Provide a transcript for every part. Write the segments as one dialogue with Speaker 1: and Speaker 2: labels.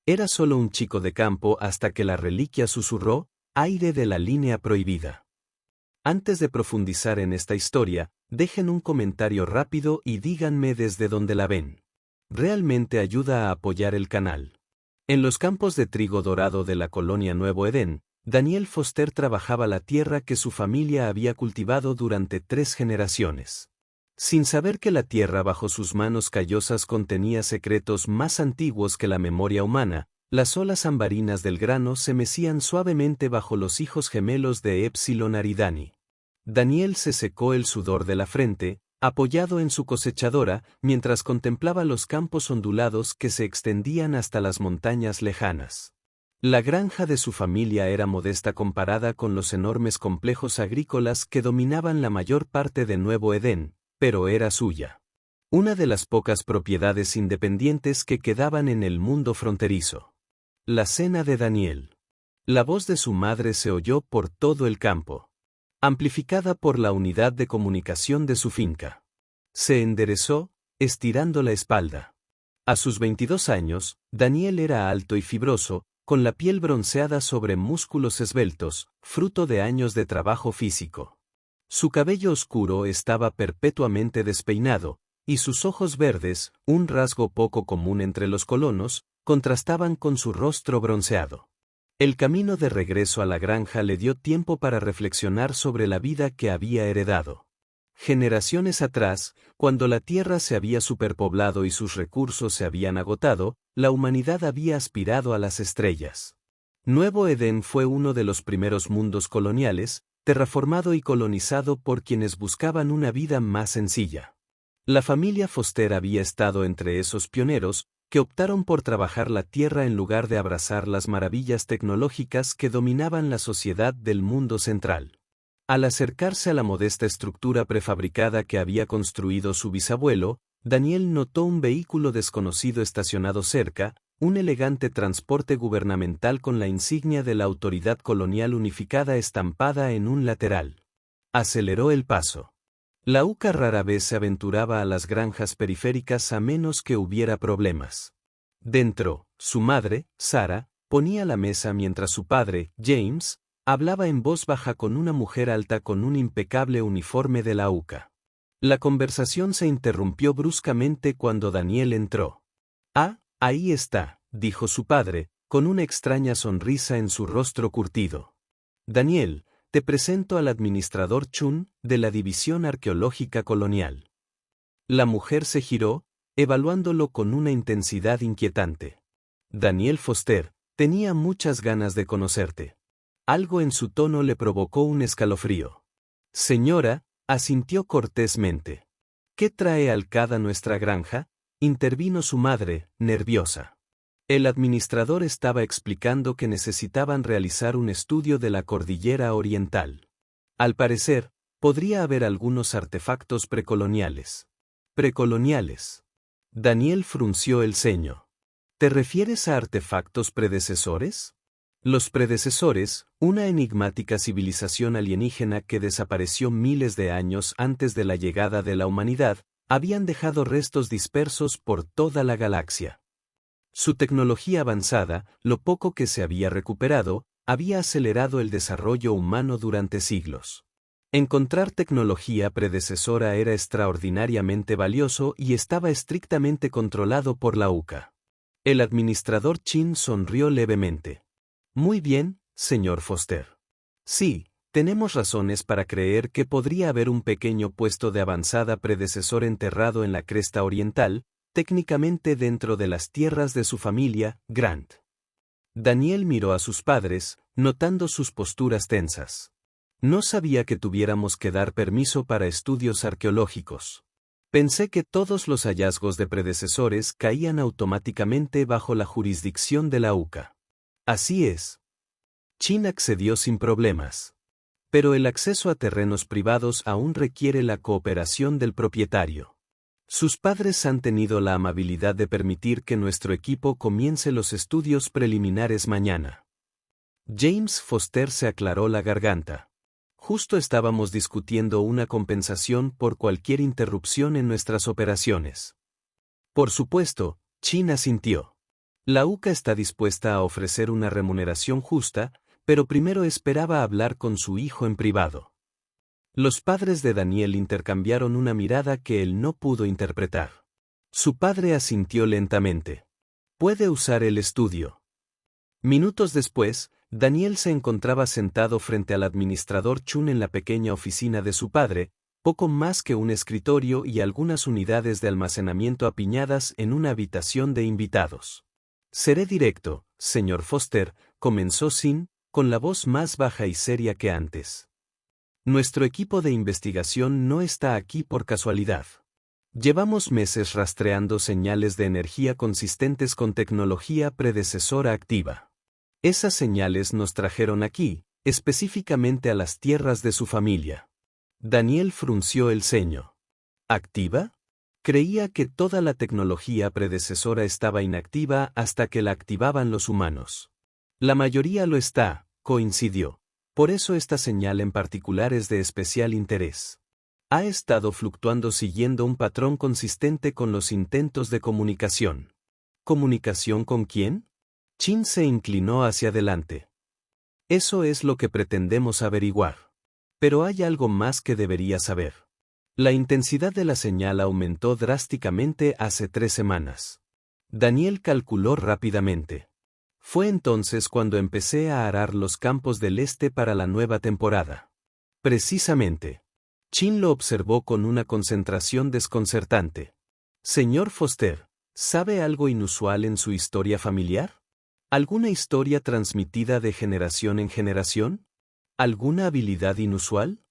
Speaker 1: Era solo un chico de campo hasta que la reliquia susurró, aire de la línea prohibida. Antes de profundizar en esta historia, dejen un comentario rápido y díganme desde dónde la ven. Realmente ayuda a apoyar el canal. En los campos de trigo dorado de la colonia Nuevo Edén, Daniel Foster trabajaba la tierra que su familia había cultivado durante 3 generaciones. Sin saber que la tierra bajo sus manos callosas contenía secretos más antiguos que la memoria humana, las olas ambarinas del grano se mecían suavemente bajo los hijos gemelos de Epsilon Aridani. Daniel se secó el sudor de la frente, apoyado en su cosechadora, mientras contemplaba los campos ondulados que se extendían hasta las montañas lejanas. La granja de su familia era modesta comparada con los enormes complejos agrícolas que dominaban la mayor parte de Nuevo Edén, pero era suya. Una de las pocas propiedades independientes que quedaban en el mundo fronterizo. La cena de Daniel. La voz de su madre se oyó por todo el campo, amplificada por la unidad de comunicación de su finca. Se enderezó, estirando la espalda. A sus 22 años, Daniel era alto y fibroso, con la piel bronceada sobre músculos esbeltos, fruto de años de trabajo físico. Su cabello oscuro estaba perpetuamente despeinado, y sus ojos verdes, un rasgo poco común entre los colonos, contrastaban con su rostro bronceado. El camino de regreso a la granja le dio tiempo para reflexionar sobre la vida que había heredado. Generaciones atrás, cuando la tierra se había superpoblado y sus recursos se habían agotado, la humanidad había aspirado a las estrellas. Nuevo Edén fue uno de los primeros mundos coloniales, terraformado y colonizado por quienes buscaban una vida más sencilla. La familia Foster había estado entre esos pioneros, que optaron por trabajar la tierra en lugar de abrazar las maravillas tecnológicas que dominaban la sociedad del mundo central. Al acercarse a la modesta estructura prefabricada que había construido su bisabuelo, Daniel notó un vehículo desconocido estacionado cerca, un elegante transporte gubernamental con la insignia de la autoridad colonial unificada estampada en un lateral. Aceleró el paso. La UCA rara vez se aventuraba a las granjas periféricas a menos que hubiera problemas. Dentro, su madre, Sarah, ponía la mesa mientras su padre, James, hablaba en voz baja con una mujer alta con un impecable uniforme de la UCA. La conversación se interrumpió bruscamente cuando Daniel entró. «Ah, ahí está», dijo su padre, con una extraña sonrisa en su rostro curtido. «Daniel, te presento al administrador Chun, de la División Arqueológica Colonial». La mujer se giró, evaluándolo con una intensidad inquietante. «Daniel Foster, tenía muchas ganas de conocerte». Algo en su tono le provocó un escalofrío. «Señora», asintió cortésmente. «¿Qué trae Alcada nuestra granja?», intervino su madre, nerviosa. El administrador estaba explicando que necesitaban realizar un estudio de la cordillera oriental. Al parecer, podría haber algunos artefactos precoloniales. ¿Precoloniales? Daniel frunció el ceño. ¿Te refieres a artefactos predecesores? Los predecesores, una enigmática civilización alienígena que desapareció miles de años antes de la llegada de la humanidad, habían dejado restos dispersos por toda la galaxia. Su tecnología avanzada, lo poco que se había recuperado, había acelerado el desarrollo humano durante siglos. Encontrar tecnología predecesora era extraordinariamente valioso y estaba estrictamente controlado por la UCA. El administrador Chin sonrió levemente. «Muy bien, señor Foster. Sí, tenemos razones para creer que podría haber un pequeño puesto de avanzada predecesor enterrado en la cresta oriental, técnicamente dentro de las tierras de su familia, Grant». Daniel miró a sus padres, notando sus posturas tensas. «No sabía que tuviéramos que dar permiso para estudios arqueológicos. Pensé que todos los hallazgos de predecesores caían automáticamente bajo la jurisdicción de la UCA». «Así es». Chin accedió sin problemas. «Pero el acceso a terrenos privados aún requiere la cooperación del propietario. Sus padres han tenido la amabilidad de permitir que nuestro equipo comience los estudios preliminares mañana». James Foster se aclaró la garganta. «Justo estábamos discutiendo una compensación por cualquier interrupción en nuestras operaciones». «Por supuesto», Chin asintió. La UCA está dispuesta a ofrecer una remuneración justa, pero primero esperaba hablar con su hijo en privado. Los padres de Daniel intercambiaron una mirada que él no pudo interpretar. Su padre asintió lentamente. Puede usar el estudio. Minutos después, Daniel se encontraba sentado frente al administrador Chun en la pequeña oficina de su padre, poco más que un escritorio y algunas unidades de almacenamiento apiñadas en una habitación de invitados. Seré directo, señor Foster, comenzó Sin, con la voz más baja y seria que antes. Nuestro equipo de investigación no está aquí por casualidad. Llevamos meses rastreando señales de energía consistentes con tecnología predecesora activa. Esas señales nos trajeron aquí, específicamente a las tierras de su familia. Daniel frunció el ceño. ¿Activa? Creía que toda la tecnología predecesora estaba inactiva hasta que la activaban los humanos. La mayoría lo está, coincidió. Por eso esta señal en particular es de especial interés. Ha estado fluctuando siguiendo un patrón consistente con los intentos de comunicación. ¿Comunicación con quién? Chin se inclinó hacia adelante. Eso es lo que pretendemos averiguar. Pero hay algo más que debería saber. La intensidad de la señal aumentó drásticamente hace 3 semanas. Daniel calculó rápidamente. Fue entonces cuando empecé a arar los campos del este para la nueva temporada. Precisamente. Chin lo observó con una concentración desconcertante. Señor Foster, ¿sabe algo inusual en su historia familiar? ¿Alguna historia transmitida de generación en generación? ¿Alguna habilidad inusual?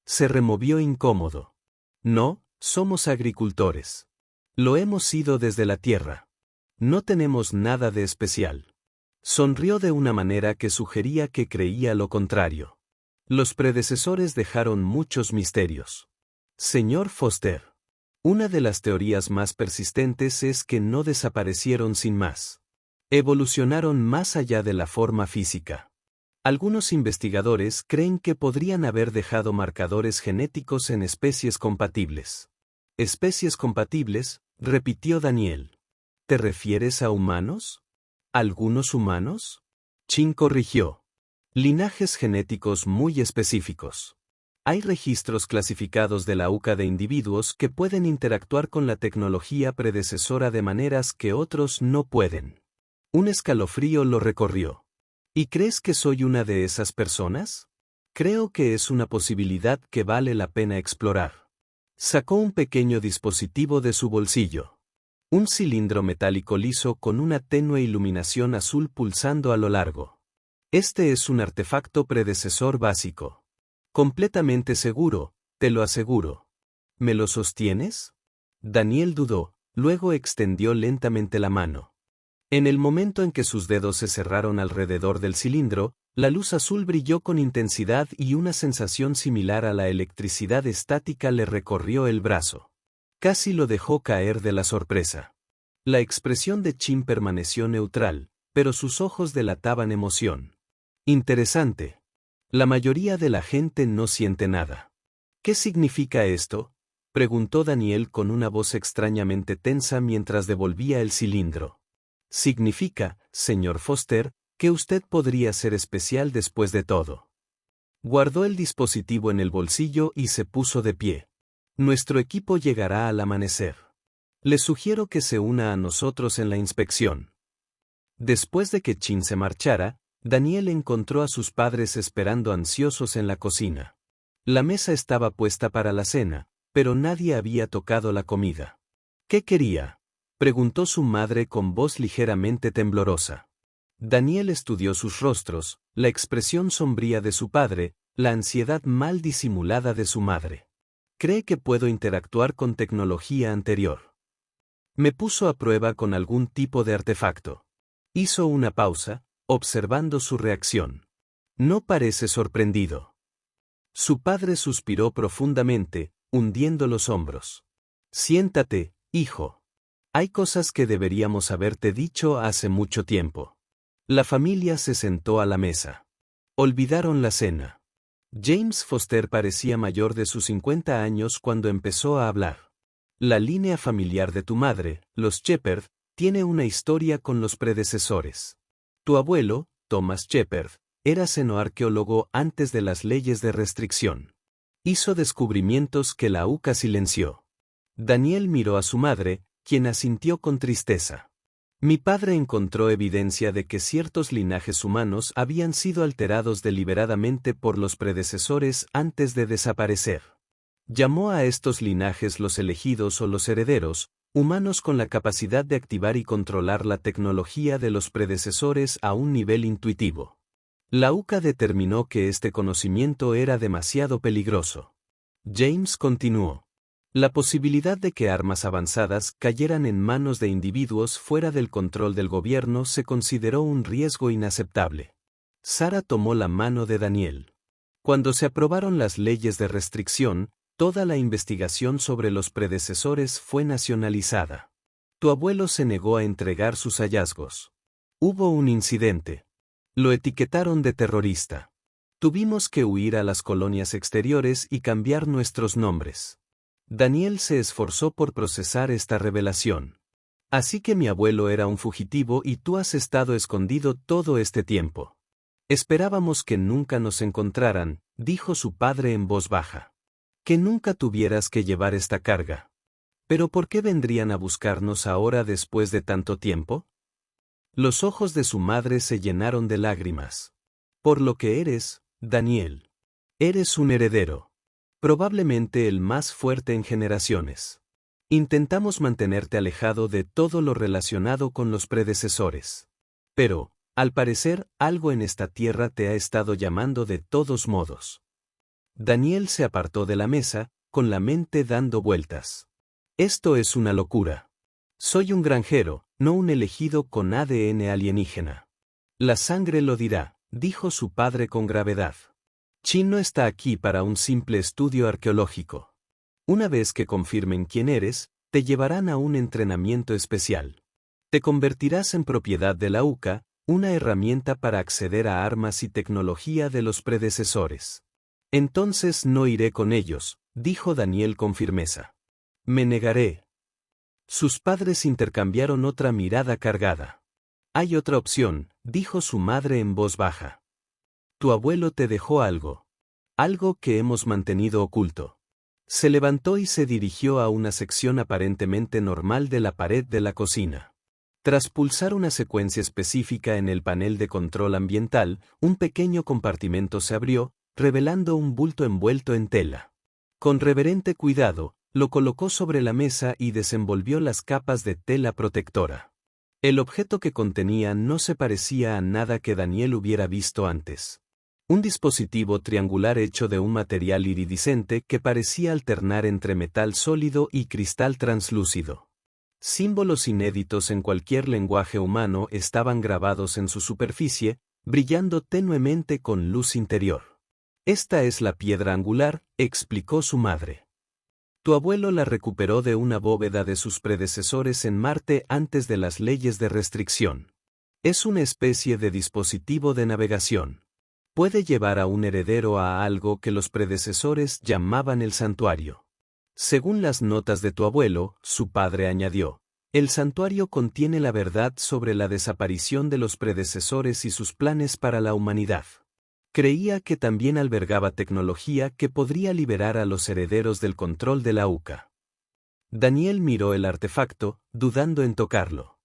Speaker 1: Se removió incómodo. No, somos agricultores. Lo hemos sido desde la tierra. No tenemos nada de especial. Sonrió de una manera que sugería que creía lo contrario. Los predecesores dejaron muchos misterios. Señor Foster. Una de las teorías más persistentes es que no desaparecieron sin más. Evolucionaron más allá de la forma física. Algunos investigadores creen que podrían haber dejado marcadores genéticos en especies compatibles. ¿Especies compatibles?, repitió Daniel. ¿Te refieres a humanos? ¿Algunos humanos? Chin corrigió. Linajes genéticos muy específicos. Hay registros clasificados de la UCA de individuos que pueden interactuar con la tecnología predecesora de maneras que otros no pueden. Un escalofrío lo recorrió. ¿Y crees que soy una de esas personas? Creo que es una posibilidad que vale la pena explorar. Sacó un pequeño dispositivo de su bolsillo. Un cilindro metálico liso con una tenue iluminación azul pulsando a lo largo. Este es un artefacto predecesor básico. Completamente seguro, te lo aseguro. ¿Me lo sostienes? Daniel dudó, luego extendió lentamente la mano. En el momento en que sus dedos se cerraron alrededor del cilindro, la luz azul brilló con intensidad y una sensación similar a la electricidad estática le recorrió el brazo. Casi lo dejó caer de la sorpresa. La expresión de Chin permaneció neutral, pero sus ojos delataban emoción. Interesante. La mayoría de la gente no siente nada. ¿Qué significa esto?, preguntó Daniel con una voz extrañamente tensa mientras devolvía el cilindro. Significa, señor Foster, que usted podría ser especial después de todo. Guardó el dispositivo en el bolsillo y se puso de pie. Nuestro equipo llegará al amanecer. Le sugiero que se una a nosotros en la inspección. Después de que Chin se marchara, Daniel encontró a sus padres esperando ansiosos en la cocina. La mesa estaba puesta para la cena, pero nadie había tocado la comida. ¿Qué quería?, preguntó su madre con voz ligeramente temblorosa. Daniel estudió sus rostros, la expresión sombría de su padre, la ansiedad mal disimulada de su madre. ¿Cree que puedo interactuar con tecnología anterior? Me puso a prueba con algún tipo de artefacto. Hizo una pausa, observando su reacción. No parece sorprendido. Su padre suspiró profundamente, hundiendo los hombros. Siéntate, hijo. Hay cosas que deberíamos haberte dicho hace mucho tiempo. La familia se sentó a la mesa. Olvidaron la cena. James Foster parecía mayor de sus 50 años cuando empezó a hablar. La línea familiar de tu madre, los Shepard, tiene una historia con los predecesores. Tu abuelo, Thomas Shepard, era xenoarqueólogo antes de las leyes de restricción. Hizo descubrimientos que la UCA silenció. Daniel miró a su madre, quien asintió con tristeza. Mi padre encontró evidencia de que ciertos linajes humanos habían sido alterados deliberadamente por los predecesores antes de desaparecer. Llamó a estos linajes los elegidos o los herederos, humanos con la capacidad de activar y controlar la tecnología de los predecesores a un nivel intuitivo. La UCA determinó que este conocimiento era demasiado peligroso. James continuó. La posibilidad de que armas avanzadas cayeran en manos de individuos fuera del control del gobierno se consideró un riesgo inaceptable. Sara tomó la mano de Daniel. Cuando se aprobaron las leyes de restricción, toda la investigación sobre los predecesores fue nacionalizada. Tu abuelo se negó a entregar sus hallazgos. Hubo un incidente. Lo etiquetaron de terrorista. Tuvimos que huir a las colonias exteriores y cambiar nuestros nombres. Daniel se esforzó por procesar esta revelación. Así que mi abuelo era un fugitivo y tú has estado escondido todo este tiempo. Esperábamos que nunca nos encontraran, dijo su padre en voz baja. Que nunca tuvieras que llevar esta carga. ¿Pero por qué vendrían a buscarnos ahora después de tanto tiempo? Los ojos de su madre se llenaron de lágrimas. Por lo que eres, Daniel. Eres un heredero. Probablemente el más fuerte en generaciones. Intentamos mantenerte alejado de todo lo relacionado con los predecesores. Pero, al parecer, algo en esta tierra te ha estado llamando de todos modos. Daniel se apartó de la mesa, con la mente dando vueltas. Esto es una locura. Soy un granjero, no un elegido con ADN alienígena. La sangre lo dirá, dijo su padre con gravedad. Chin no está aquí para un simple estudio arqueológico. Una vez que confirmen quién eres, te llevarán a un entrenamiento especial. Te convertirás en propiedad de la UCA, una herramienta para acceder a armas y tecnología de los predecesores. Entonces no iré con ellos, dijo Daniel con firmeza. Me negaré. Sus padres intercambiaron otra mirada cargada. Hay otra opción, dijo su madre en voz baja. Tu abuelo te dejó algo. Algo que hemos mantenido oculto. Se levantó y se dirigió a una sección aparentemente normal de la pared de la cocina. Tras pulsar una secuencia específica en el panel de control ambiental, un pequeño compartimento se abrió, revelando un bulto envuelto en tela. Con reverente cuidado, lo colocó sobre la mesa y desenvolvió las capas de tela protectora. El objeto que contenía no se parecía a nada que Daniel hubiera visto antes. Un dispositivo triangular hecho de un material iridiscente que parecía alternar entre metal sólido y cristal translúcido. Símbolos inéditos en cualquier lenguaje humano estaban grabados en su superficie, brillando tenuemente con luz interior. Esta es la piedra angular, explicó su madre. Tu abuelo la recuperó de una bóveda de sus predecesores en Marte antes de las leyes de restricción. Es una especie de dispositivo de navegación. Puede llevar a un heredero a algo que los predecesores llamaban el santuario. Según las notas de tu abuelo, su padre añadió, el santuario contiene la verdad sobre la desaparición de los predecesores y sus planes para la humanidad. Creía que también albergaba tecnología que podría liberar a los herederos del control de la UCA. Daniel miró el artefacto, dudando en tocarlo.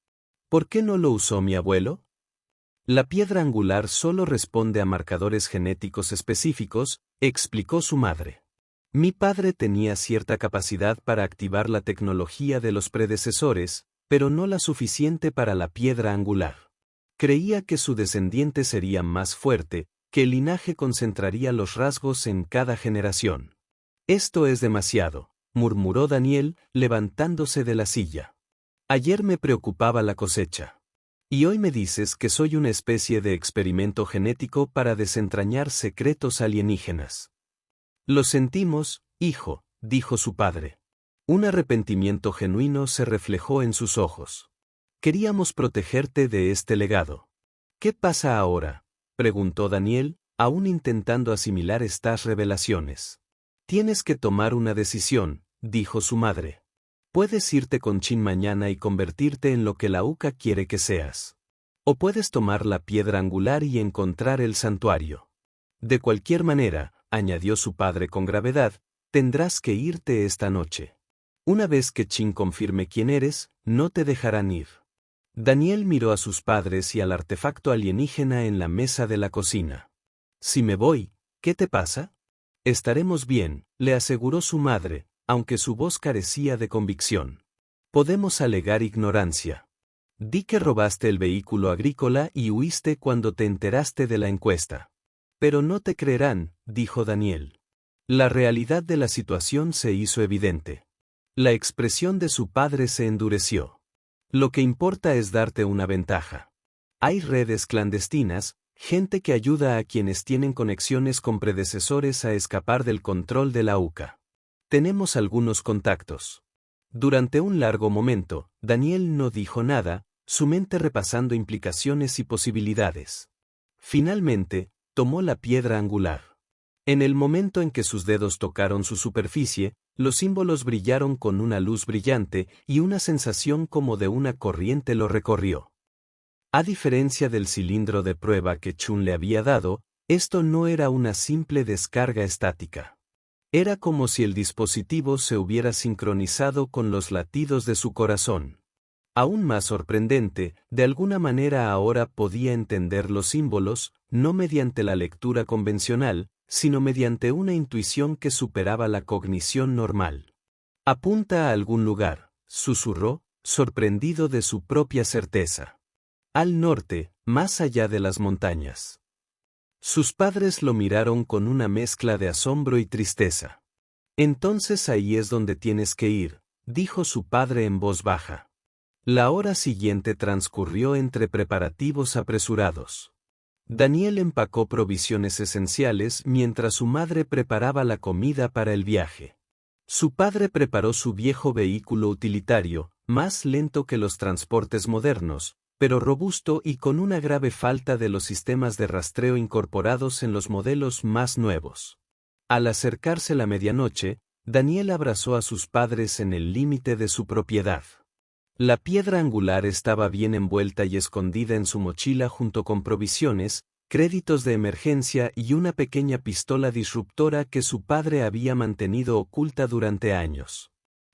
Speaker 1: ¿Por qué no lo usó mi abuelo? La piedra angular solo responde a marcadores genéticos específicos, explicó su madre. Mi padre tenía cierta capacidad para activar la tecnología de los predecesores, pero no la suficiente para la piedra angular. Creía que su descendiente sería más fuerte, que el linaje concentraría los rasgos en cada generación. Esto es demasiado, murmuró Daniel, levantándose de la silla. Ayer me preocupaba la cosecha. Y hoy me dices que soy una especie de experimento genético para desentrañar secretos alienígenas. Lo sentimos, hijo, dijo su padre. Un arrepentimiento genuino se reflejó en sus ojos. Queríamos protegerte de este legado. ¿Qué pasa ahora?, preguntó Daniel, aún intentando asimilar estas revelaciones. Tienes que tomar una decisión, dijo su madre. Puedes irte con Chin mañana y convertirte en lo que la Uka quiere que seas. O puedes tomar la piedra angular y encontrar el santuario. De cualquier manera, añadió su padre con gravedad, tendrás que irte esta noche. Una vez que Chin confirme quién eres, no te dejarán ir. Daniel miró a sus padres y al artefacto alienígena en la mesa de la cocina. Si me voy, ¿qué te pasa? Estaremos bien, le aseguró su madre, aunque su voz carecía de convicción. Podemos alegar ignorancia. Di que robaste el vehículo agrícola y huiste cuando te enteraste de la encuesta. Pero no te creerán, dijo Daniel. La realidad de la situación se hizo evidente. La expresión de su padre se endureció. Lo que importa es darte una ventaja. Hay redes clandestinas, gente que ayuda a quienes tienen conexiones con predecesores a escapar del control de la UCA. Tenemos algunos contactos. Durante un largo momento, Daniel no dijo nada, su mente repasando implicaciones y posibilidades. Finalmente, tomó la piedra angular. En el momento en que sus dedos tocaron su superficie, los símbolos brillaron con una luz brillante y una sensación como de una corriente lo recorrió. A diferencia del cilindro de prueba que Chun le había dado, esto no era una simple descarga estática. Era como si el dispositivo se hubiera sincronizado con los latidos de su corazón. Aún más sorprendente, de alguna manera ahora podía entender los símbolos, no mediante la lectura convencional, sino mediante una intuición que superaba la cognición normal. Apunta a algún lugar, susurró, sorprendido de su propia certeza. Al norte, más allá de las montañas. Sus padres lo miraron con una mezcla de asombro y tristeza. Entonces ahí es donde tienes que ir, dijo su padre en voz baja. La hora siguiente transcurrió entre preparativos apresurados. Daniel empacó provisiones esenciales mientras su madre preparaba la comida para el viaje. Su padre preparó su viejo vehículo utilitario, más lento que los transportes modernos, pero robusto y con una grave falta de los sistemas de rastreo incorporados en los modelos más nuevos. Al acercarse la medianoche, Daniel abrazó a sus padres en el límite de su propiedad. La piedra angular estaba bien envuelta y escondida en su mochila junto con provisiones, créditos de emergencia y una pequeña pistola disruptora que su padre había mantenido oculta durante años.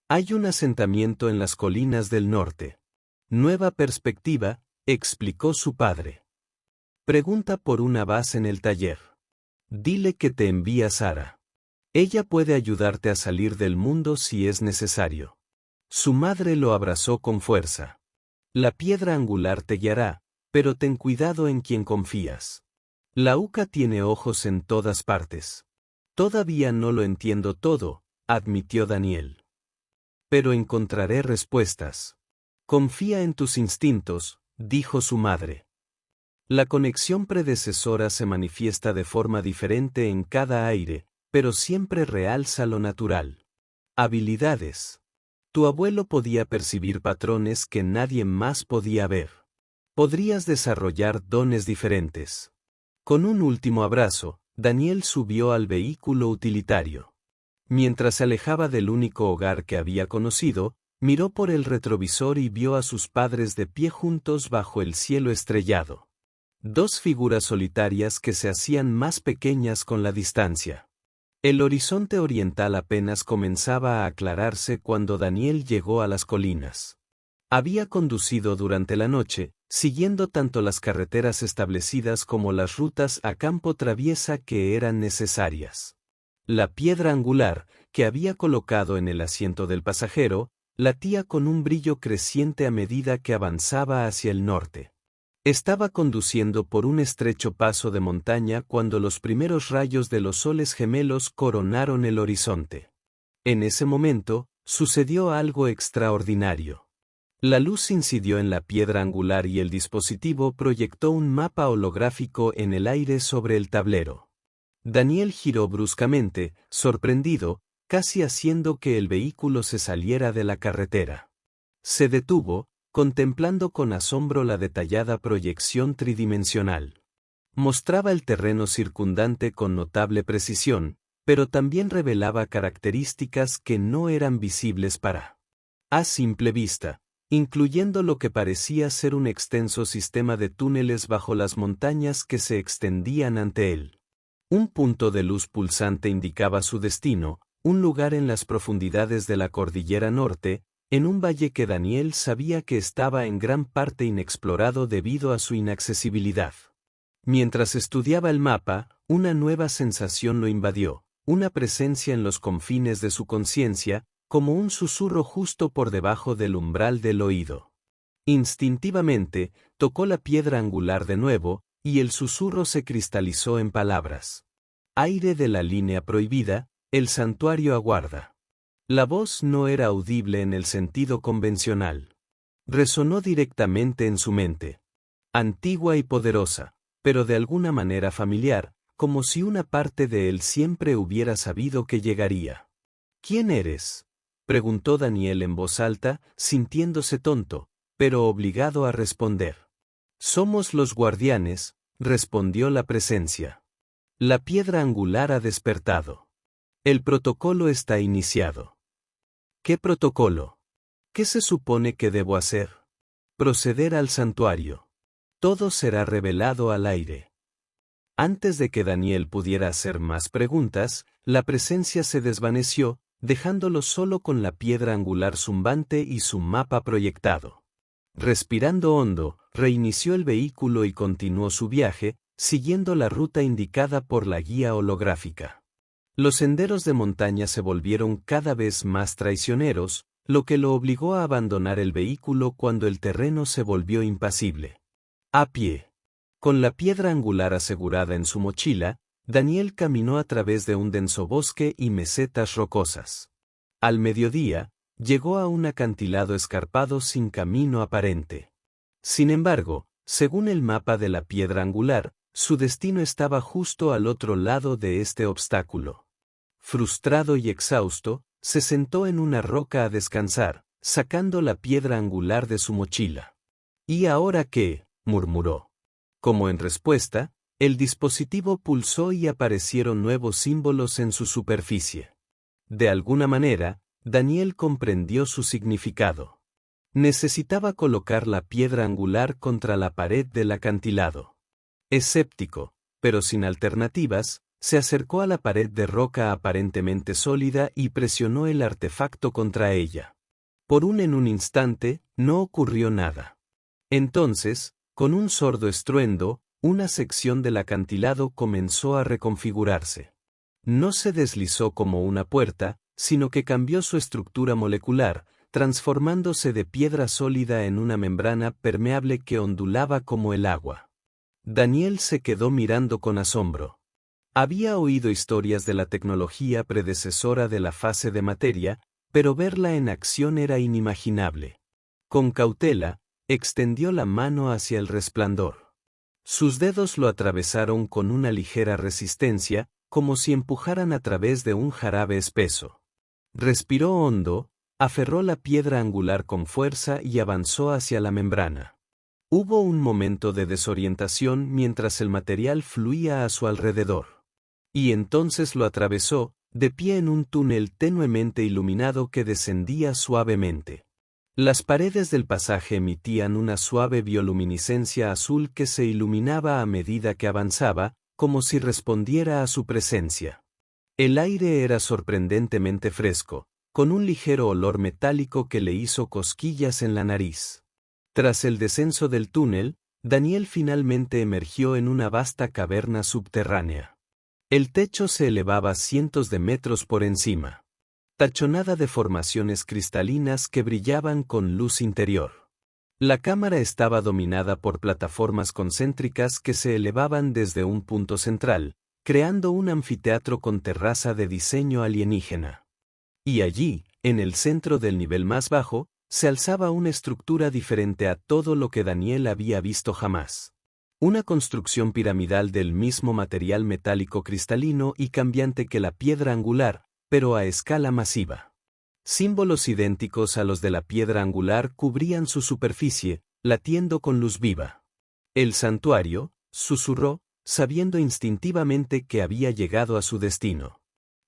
Speaker 1: Hay un asentamiento en las colinas del norte. Nueva perspectiva, explicó su padre. Pregunta por una base en el taller. Dile que te envía Sara. Ella puede ayudarte a salir del mundo si es necesario. Su madre lo abrazó con fuerza. La piedra angular te guiará, pero ten cuidado en quien confías. La UCA tiene ojos en todas partes. Todavía no lo entiendo todo, admitió Daniel. Pero encontraré respuestas. Confía en tus instintos, dijo su madre. La conexión predecesora se manifiesta de forma diferente en cada aire, pero siempre realza lo natural. Habilidades. Tu abuelo podía percibir patrones que nadie más podía ver. Podrías desarrollar dones diferentes. Con un último abrazo, Daniel subió al vehículo utilitario. Mientras se alejaba del único hogar que había conocido, miró por el retrovisor y vio a sus padres de pie juntos bajo el cielo estrellado. Dos figuras solitarias que se hacían más pequeñas con la distancia. El horizonte oriental apenas comenzaba a aclararse cuando Daniel llegó a las colinas. Había conducido durante la noche, siguiendo tanto las carreteras establecidas como las rutas a campo traviesa que eran necesarias. La piedra angular, que había colocado en el asiento del pasajero, latía con un brillo creciente a medida que avanzaba hacia el norte. Estaba conduciendo por un estrecho paso de montaña cuando los primeros rayos de los soles gemelos coronaron el horizonte. En ese momento, sucedió algo extraordinario. La luz incidió en la piedra angular y el dispositivo proyectó un mapa holográfico en el aire sobre el tablero. Daniel giró bruscamente, sorprendido, casi haciendo que el vehículo se saliera de la carretera. Se detuvo, contemplando con asombro la detallada proyección tridimensional. Mostraba el terreno circundante con notable precisión, pero también revelaba características que no eran visibles para A simple vista, incluyendo lo que parecía ser un extenso sistema de túneles bajo las montañas que se extendían ante él. Un punto de luz pulsante indicaba su destino, un lugar en las profundidades de la cordillera norte, en un valle que Daniel sabía que estaba en gran parte inexplorado debido a su inaccesibilidad. Mientras estudiaba el mapa, una nueva sensación lo invadió, una presencia en los confines de su conciencia, como un susurro justo por debajo del umbral del oído. Instintivamente, tocó la piedra angular de nuevo, y el susurro se cristalizó en palabras. Aire de la línea prohibida, el santuario aguarda. La voz no era audible en el sentido convencional. Resonó directamente en su mente. Antigua y poderosa, pero de alguna manera familiar, como si una parte de él siempre hubiera sabido que llegaría. ¿Quién eres?, preguntó Daniel en voz alta, sintiéndose tonto, pero obligado a responder. Somos los guardianes, respondió la presencia. La piedra angular ha despertado. El protocolo está iniciado. ¿Qué protocolo? ¿Qué se supone que debo hacer? Proceder al santuario. Todo será revelado al aire. Antes de que Daniel pudiera hacer más preguntas, la presencia se desvaneció, dejándolo solo con la piedra angular zumbante y su mapa proyectado. Respirando hondo, reinició el vehículo y continuó su viaje, siguiendo la ruta indicada por la guía holográfica. Los senderos de montaña se volvieron cada vez más traicioneros, lo que lo obligó a abandonar el vehículo cuando el terreno se volvió impasible. A pie. Con la piedra angular asegurada en su mochila, Daniel caminó a través de un denso bosque y mesetas rocosas. Al mediodía, llegó a un acantilado escarpado sin camino aparente. Sin embargo, según el mapa de la piedra angular, su destino estaba justo al otro lado de este obstáculo. Frustrado y exhausto, se sentó en una roca a descansar, sacando la piedra angular de su mochila. ¿Y ahora qué?, murmuró. Como en respuesta, el dispositivo pulsó y aparecieron nuevos símbolos en su superficie. De alguna manera, Daniel comprendió su significado. Necesitaba colocar la piedra angular contra la pared del acantilado. Escéptico, pero sin alternativas, se acercó a la pared de roca aparentemente sólida y presionó el artefacto contra ella. En un instante, no ocurrió nada. Entonces, con un sordo estruendo, una sección del acantilado comenzó a reconfigurarse. No se deslizó como una puerta, sino que cambió su estructura molecular, transformándose de piedra sólida en una membrana permeable que ondulaba como el agua. Daniel se quedó mirando con asombro. Había oído historias de la tecnología predecesora de la fase de materia, pero verla en acción era inimaginable. Con cautela, extendió la mano hacia el resplandor. Sus dedos lo atravesaron con una ligera resistencia, como si empujaran a través de un jarabe espeso. Respiró hondo, aferró la piedra angular con fuerza y avanzó hacia la membrana. Hubo un momento de desorientación mientras el material fluía a su alrededor. Y entonces lo atravesó, de pie en un túnel tenuemente iluminado que descendía suavemente. Las paredes del pasaje emitían una suave bioluminiscencia azul que se iluminaba a medida que avanzaba, como si respondiera a su presencia. El aire era sorprendentemente fresco, con un ligero olor metálico que le hizo cosquillas en la nariz. Tras el descenso del túnel, Daniel finalmente emergió en una vasta caverna subterránea. El techo se elevaba cientos de metros por encima, tachonada de formaciones cristalinas que brillaban con luz interior. La cámara estaba dominada por plataformas concéntricas que se elevaban desde un punto central, creando un anfiteatro con terraza de diseño alienígena. Y allí, en el centro del nivel más bajo, se alzaba una estructura diferente a todo lo que Daniel había visto jamás. Una construcción piramidal del mismo material metálico cristalino y cambiante que la piedra angular, pero a escala masiva. Símbolos idénticos a los de la piedra angular cubrían su superficie, latiendo con luz viva. El santuario, susurró, sabiendo instintivamente que había llegado a su destino.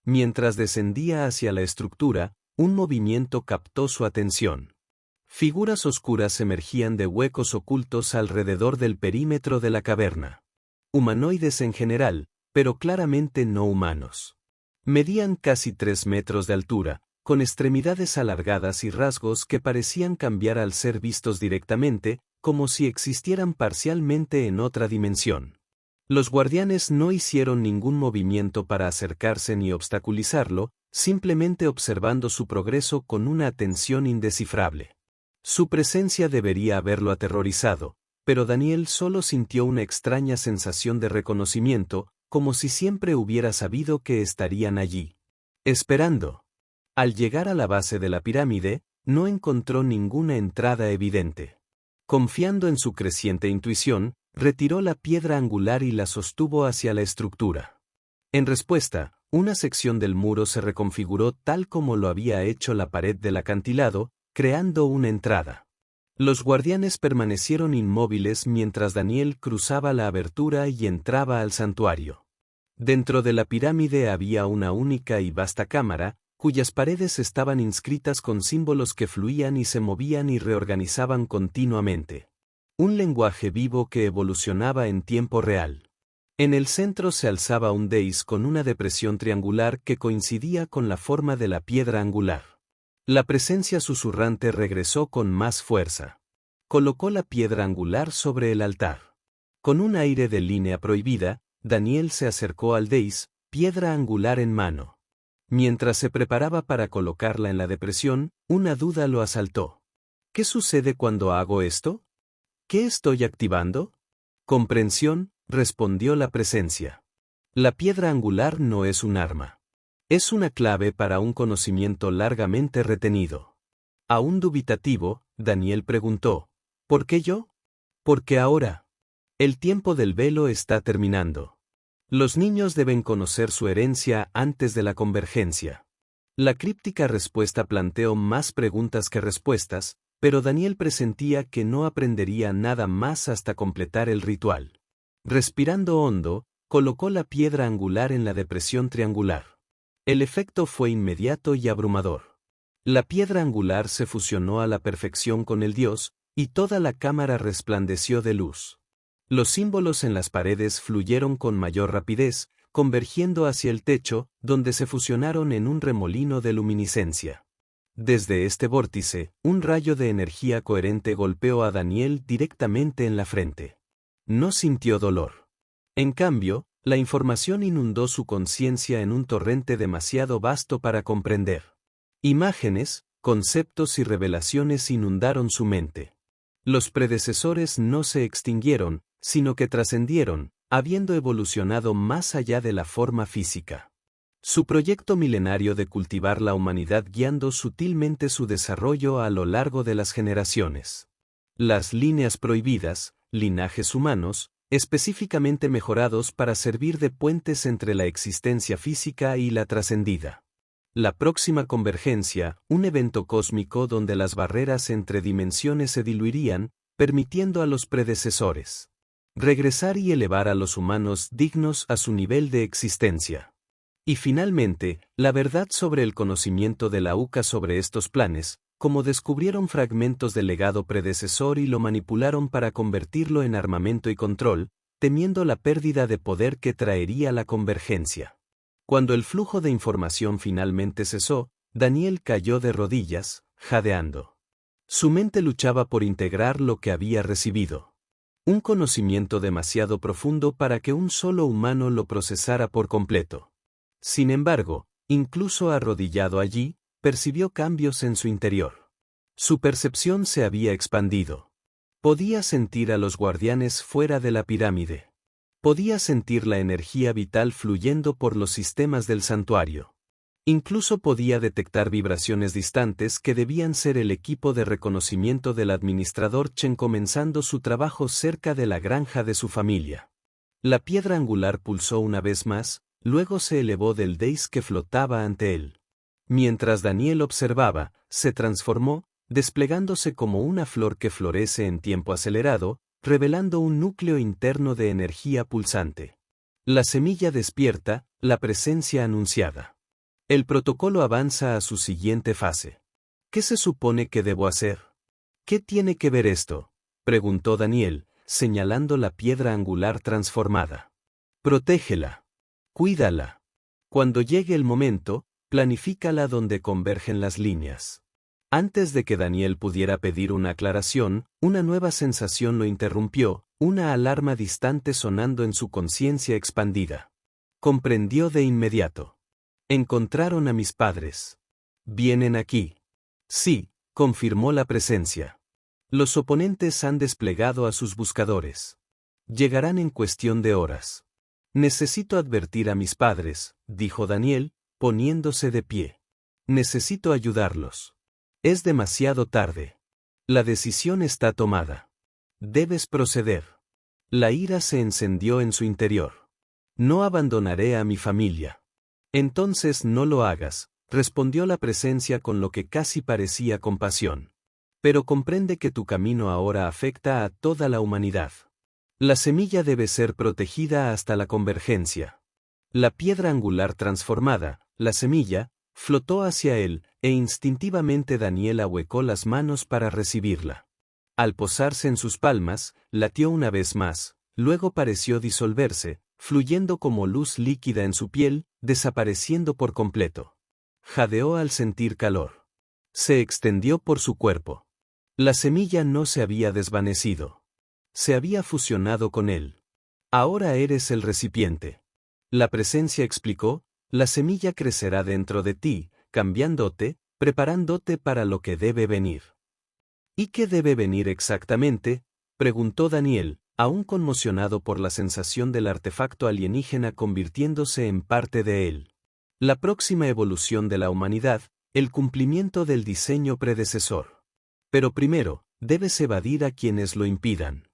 Speaker 1: Mientras descendía hacia la estructura, un movimiento captó su atención. Figuras oscuras emergían de huecos ocultos alrededor del perímetro de la caverna. Humanoides en general, pero claramente no humanos. Medían casi 3 metros de altura, con extremidades alargadas y rasgos que parecían cambiar al ser vistos directamente, como si existieran parcialmente en otra dimensión. Los guardianes no hicieron ningún movimiento para acercarse ni obstaculizarlo, simplemente observando su progreso con una atención indescifrable. Su presencia debería haberlo aterrorizado, pero Daniel solo sintió una extraña sensación de reconocimiento, como si siempre hubiera sabido que estarían allí. Esperando. Al llegar a la base de la pirámide, no encontró ninguna entrada evidente. Confiando en su creciente intuición, retiró la piedra angular y la sostuvo hacia la estructura. En respuesta, una sección del muro se reconfiguró tal como lo había hecho la pared del acantilado, creando una entrada. Los guardianes permanecieron inmóviles mientras Daniel cruzaba la abertura y entraba al santuario. Dentro de la pirámide había una única y vasta cámara, cuyas paredes estaban inscritas con símbolos que fluían y se movían y reorganizaban continuamente. Un lenguaje vivo que evolucionaba en tiempo real. En el centro se alzaba un dais con una depresión triangular que coincidía con la forma de la piedra angular. La presencia susurrante regresó con más fuerza. Colocó la piedra angular sobre el altar. Con un aire de línea prohibida, Daniel se acercó al dais, piedra angular en mano. Mientras se preparaba para colocarla en la depresión, una duda lo asaltó. ¿Qué sucede cuando hago esto? ¿Qué estoy activando? Comprensión, respondió la presencia. La piedra angular no es un arma. Es una clave para un conocimiento largamente retenido. Aún dubitativo, Daniel preguntó, ¿por qué yo? Porque ahora. El tiempo del velo está terminando. Los niños deben conocer su herencia antes de la convergencia. La críptica respuesta planteó más preguntas que respuestas, pero Daniel presentía que no aprendería nada más hasta completar el ritual. Respirando hondo, colocó la piedra angular en la depresión triangular. El efecto fue inmediato y abrumador. La piedra angular se fusionó a la perfección con el dios, y toda la cámara resplandeció de luz. Los símbolos en las paredes fluyeron con mayor rapidez, convergiendo hacia el techo, donde se fusionaron en un remolino de luminiscencia. Desde este vórtice, un rayo de energía coherente golpeó a Daniel directamente en la frente. No sintió dolor. En cambio, la información inundó su conciencia en un torrente demasiado vasto para comprender. Imágenes, conceptos y revelaciones inundaron su mente. Los predecesores no se extinguieron, sino que trascendieron, habiendo evolucionado más allá de la forma física. Su proyecto milenario de cultivar la humanidad guiando sutilmente su desarrollo a lo largo de las generaciones. Las líneas prohibidas, linajes humanos, específicamente mejorados para servir de puentes entre la existencia física y la trascendida. La próxima convergencia, un evento cósmico donde las barreras entre dimensiones se diluirían, permitiendo a los predecesores regresar y elevar a los humanos dignos a su nivel de existencia. Y finalmente, la verdad sobre el conocimiento de la UCA sobre estos planes, como descubrieron fragmentos del legado predecesor y lo manipularon para convertirlo en armamento y control, temiendo la pérdida de poder que traería la convergencia. Cuando el flujo de información finalmente cesó, Daniel cayó de rodillas, jadeando. Su mente luchaba por integrar lo que había recibido. Un conocimiento demasiado profundo para que un solo humano lo procesara por completo. Sin embargo, incluso arrodillado allí, percibió cambios en su interior. Su percepción se había expandido. Podía sentir a los guardianes fuera de la pirámide. Podía sentir la energía vital fluyendo por los sistemas del santuario. Incluso podía detectar vibraciones distantes que debían ser el equipo de reconocimiento del administrador Chen comenzando su trabajo cerca de la granja de su familia. La piedra angular pulsó una vez más, luego se elevó del dais que flotaba ante él. Mientras Daniel observaba, se transformó, desplegándose como una flor que florece en tiempo acelerado, revelando un núcleo interno de energía pulsante. La semilla despierta, la presencia anunciada. El protocolo avanza a su siguiente fase. ¿Qué se supone que debo hacer? ¿Qué tiene que ver esto?, preguntó Daniel, señalando la piedra angular transformada. Protégela. Cuídala. Cuando llegue el momento, planifícala donde convergen las líneas. Antes de que Daniel pudiera pedir una aclaración, una nueva sensación lo interrumpió, una alarma distante sonando en su conciencia expandida. Comprendió de inmediato. Encontraron a mis padres. Vienen aquí. Sí, confirmó la presencia. Los oponentes han desplegado a sus buscadores. Llegarán en cuestión de horas. Necesito advertir a mis padres, dijo Daniel, poniéndose de pie. Necesito ayudarlos. Es demasiado tarde. La decisión está tomada. Debes proceder. La ira se encendió en su interior. No abandonaré a mi familia. Entonces no lo hagas, respondió la presencia con lo que casi parecía compasión. Pero comprende que tu camino ahora afecta a toda la humanidad. La semilla debe ser protegida hasta la convergencia. La piedra angular transformada, la semilla, flotó hacia él, e instintivamente Daniel ahuecó las manos para recibirla. Al posarse en sus palmas, latió una vez más, luego pareció disolverse, fluyendo como luz líquida en su piel, desapareciendo por completo. Jadeó al sentir calor. Se extendió por su cuerpo. La semilla no se había desvanecido. Se había fusionado con él. Ahora eres el recipiente. La presencia explicó, la semilla crecerá dentro de ti, cambiándote, preparándote para lo que debe venir. ¿Y qué debe venir exactamente?, preguntó Daniel, aún conmocionado por la sensación del artefacto alienígena convirtiéndose en parte de él. La próxima evolución de la humanidad, el cumplimiento del diseño predecesor. Pero primero, debes evadir a quienes lo impidan.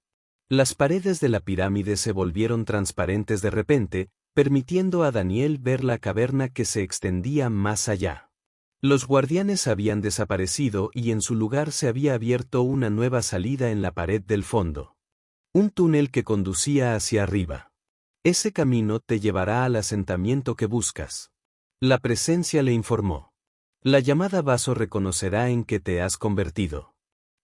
Speaker 1: Las paredes de la pirámide se volvieron transparentes de repente, permitiendo a Daniel ver la caverna que se extendía más allá. Los guardianes habían desaparecido y en su lugar se había abierto una nueva salida en la pared del fondo. Un túnel que conducía hacia arriba. Ese camino te llevará al asentamiento que buscas. La presencia le informó. La llamada vaso reconocerá en qué te has convertido.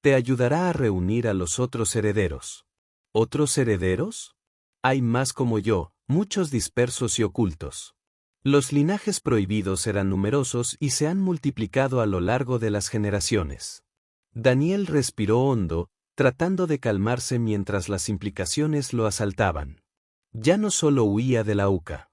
Speaker 1: Te ayudará a reunir a los otros herederos. ¿Otros herederos? Hay más como yo, muchos dispersos y ocultos. Los linajes prohibidos eran numerosos y se han multiplicado a lo largo de las generaciones. Daniel respiró hondo, tratando de calmarse mientras las implicaciones lo asaltaban. Ya no solo huía de la UCA.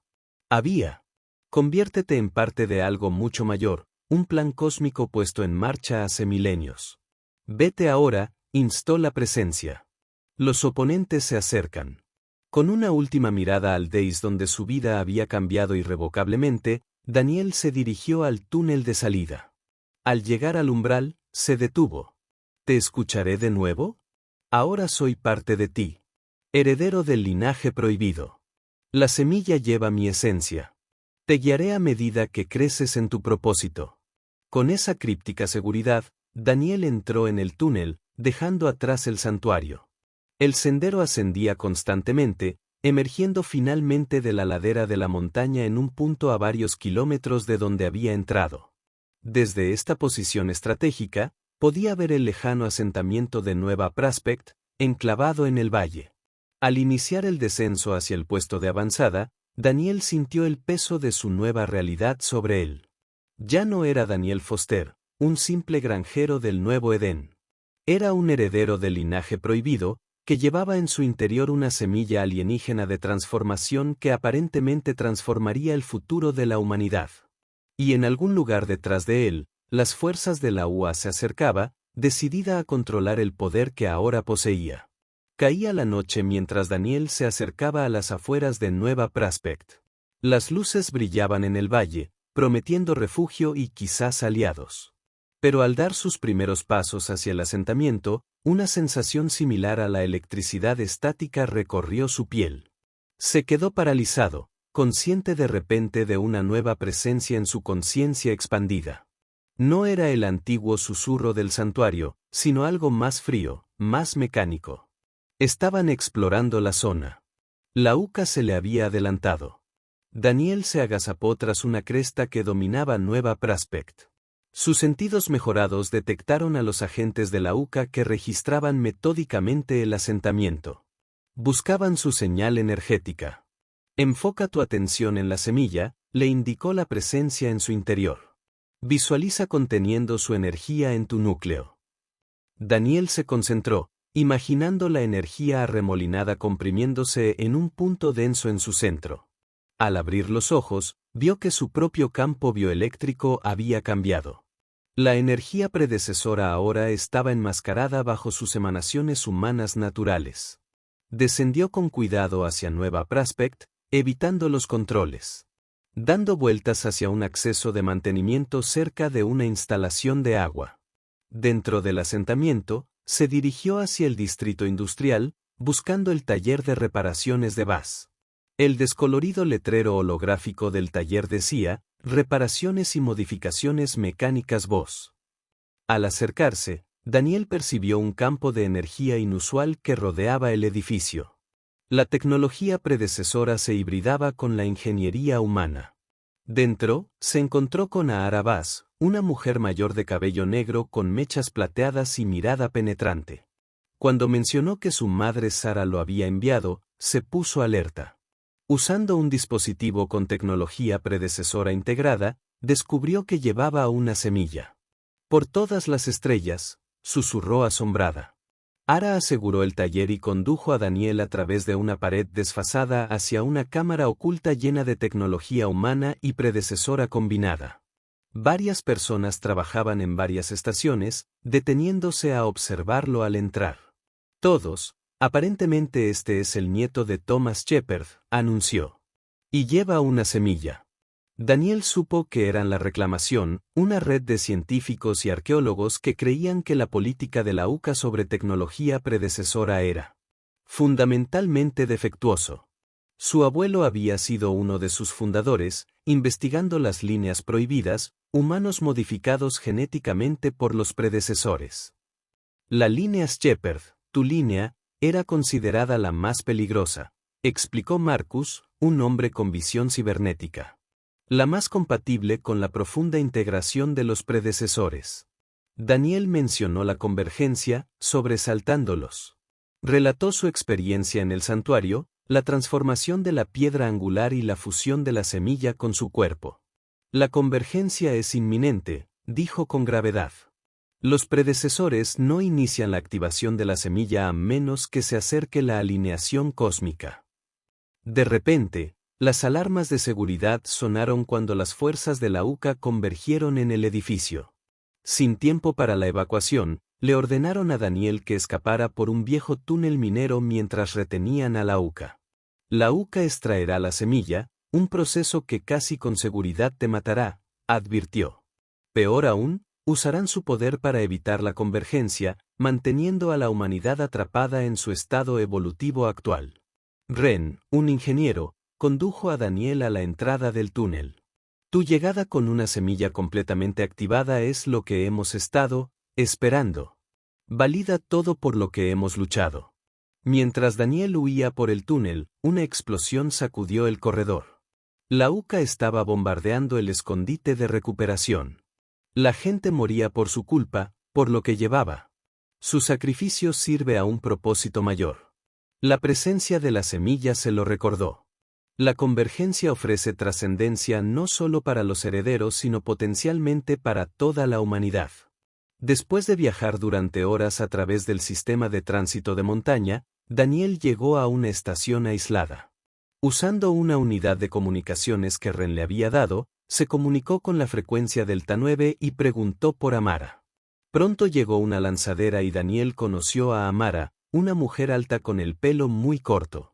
Speaker 1: Conviértete en parte de algo mucho mayor, un plan cósmico puesto en marcha hace milenios. Vete ahora, instó la presencia. Los oponentes se acercan. Con una última mirada al Deis donde su vida había cambiado irrevocablemente, Daniel se dirigió al túnel de salida. Al llegar al umbral, se detuvo. ¿Te escucharé de nuevo? Ahora soy parte de ti. Heredero del linaje prohibido. La semilla lleva mi esencia. Te guiaré a medida que creces en tu propósito. Con esa críptica seguridad, Daniel entró en el túnel, dejando atrás el santuario. El sendero ascendía constantemente, emergiendo finalmente de la ladera de la montaña en un punto a varios kilómetros de donde había entrado. Desde esta posición estratégica, podía ver el lejano asentamiento de Nueva Prospect, enclavado en el valle. Al iniciar el descenso hacia el puesto de avanzada, Daniel sintió el peso de su nueva realidad sobre él. Ya no era Daniel Foster, un simple granjero del Nuevo Edén. Era un heredero del linaje prohibido, que llevaba en su interior una semilla alienígena de transformación que aparentemente transformaría el futuro de la humanidad. Y en algún lugar detrás de él, las fuerzas de la UA se acercaba, decidida a controlar el poder que ahora poseía. Caía la noche mientras Daniel se acercaba a las afueras de Nueva Prospect. Las luces brillaban en el valle, prometiendo refugio y quizás aliados. Pero al dar sus primeros pasos hacia el asentamiento, una sensación similar a la electricidad estática recorrió su piel. Se quedó paralizado, consciente de repente de una nueva presencia en su conciencia expandida. No era el antiguo susurro del santuario, sino algo más frío, más mecánico. Estaban explorando la zona. La UCA se le había adelantado. Daniel se agazapó tras una cresta que dominaba Nueva Prospect. Sus sentidos mejorados detectaron a los agentes de la UCA que registraban metódicamente el asentamiento. Buscaban su señal energética. Enfoca tu atención en la semilla, le indicó la presencia en su interior. Visualiza conteniendo su energía en tu núcleo. Daniel se concentró, imaginando la energía arremolinada comprimiéndose en un punto denso en su centro. Al abrir los ojos, vio que su propio campo bioeléctrico había cambiado. La energía predecesora ahora estaba enmascarada bajo sus emanaciones humanas naturales. Descendió con cuidado hacia Nueva Prospect, evitando los controles. Dando vueltas hacia un acceso de mantenimiento cerca de una instalación de agua. Dentro del asentamiento, se dirigió hacia el distrito industrial, buscando el taller de reparaciones de Bass. El descolorido letrero holográfico del taller decía, reparaciones y modificaciones mecánicas Voss. Al acercarse, Daniel percibió un campo de energía inusual que rodeaba el edificio. La tecnología predecesora se hibridaba con la ingeniería humana. Dentro, se encontró con Ahara Bass, una mujer mayor de cabello negro con mechas plateadas y mirada penetrante. Cuando mencionó que su madre Sara lo había enviado, se puso alerta. Usando un dispositivo con tecnología predecesora integrada, descubrió que llevaba una semilla. Por todas las estrellas, susurró asombrada. Ara aseguró el taller y condujo a Daniel a través de una pared desfasada hacia una cámara oculta llena de tecnología humana y predecesora combinada. Varias personas trabajaban en varias estaciones, deteniéndose a observarlo al entrar. Todos, aparentemente este es el nieto de Thomas Shepard, anunció. Y lleva una semilla. Daniel supo que eran la Reclamación, una red de científicos y arqueólogos que creían que la política de la UCA sobre tecnología predecesora era fundamentalmente defectuoso. Su abuelo había sido uno de sus fundadores, investigando las líneas prohibidas, humanos modificados genéticamente por los predecesores. La línea Shepard, tu línea, era considerada la más peligrosa, explicó Marcus, un hombre con visión cibernética. La más compatible con la profunda integración de los predecesores. Daniel mencionó la convergencia, sobresaltándolos. Relató su experiencia en el santuario, la transformación de la piedra angular y la fusión de la semilla con su cuerpo. La convergencia es inminente, dijo con gravedad. Los predecesores no inician la activación de la semilla a menos que se acerque la alineación cósmica. De repente, las alarmas de seguridad sonaron cuando las fuerzas de la UCA convergieron en el edificio. Sin tiempo para la evacuación, le ordenaron a Daniel que escapara por un viejo túnel minero mientras retenían a la UCA. La UCA extraerá la semilla, un proceso que casi con seguridad te matará, advirtió. Peor aún, usarán su poder para evitar la convergencia, manteniendo a la humanidad atrapada en su estado evolutivo actual. Ren, un ingeniero, condujo a Daniel a la entrada del túnel. Tu llegada con una semilla completamente activada es lo que hemos estado esperando. Valida todo por lo que hemos luchado. Mientras Daniel huía por el túnel, una explosión sacudió el corredor. La UCA estaba bombardeando el escondite de recuperación. La gente moría por su culpa, por lo que llevaba. Su sacrificio sirve a un propósito mayor. La presencia de la semilla se lo recordó. La convergencia ofrece trascendencia no solo para los herederos sino potencialmente para toda la humanidad. Después de viajar durante horas a través del sistema de tránsito de montaña, Daniel llegó a una estación aislada. Usando una unidad de comunicaciones que Ren le había dado, se comunicó con la frecuencia Delta 9 y preguntó por Amara. Pronto llegó una lanzadera y Daniel conoció a Amara, una mujer alta con el pelo muy corto.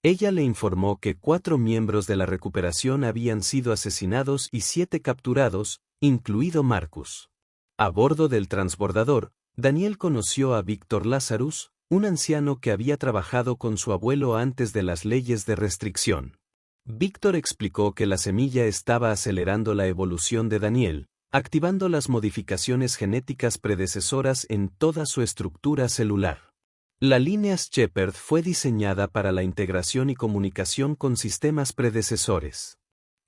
Speaker 1: Ella le informó que 4 miembros de la recuperación habían sido asesinados y 7 capturados, incluido Marcus. A bordo del transbordador, Daniel conoció a Víctor Lazarus, un anciano que había trabajado con su abuelo antes de las leyes de restricción. Víctor explicó que la semilla estaba acelerando la evolución de Daniel, activando las modificaciones genéticas predecesoras en toda su estructura celular. La línea Shepard fue diseñada para la integración y comunicación con sistemas predecesores.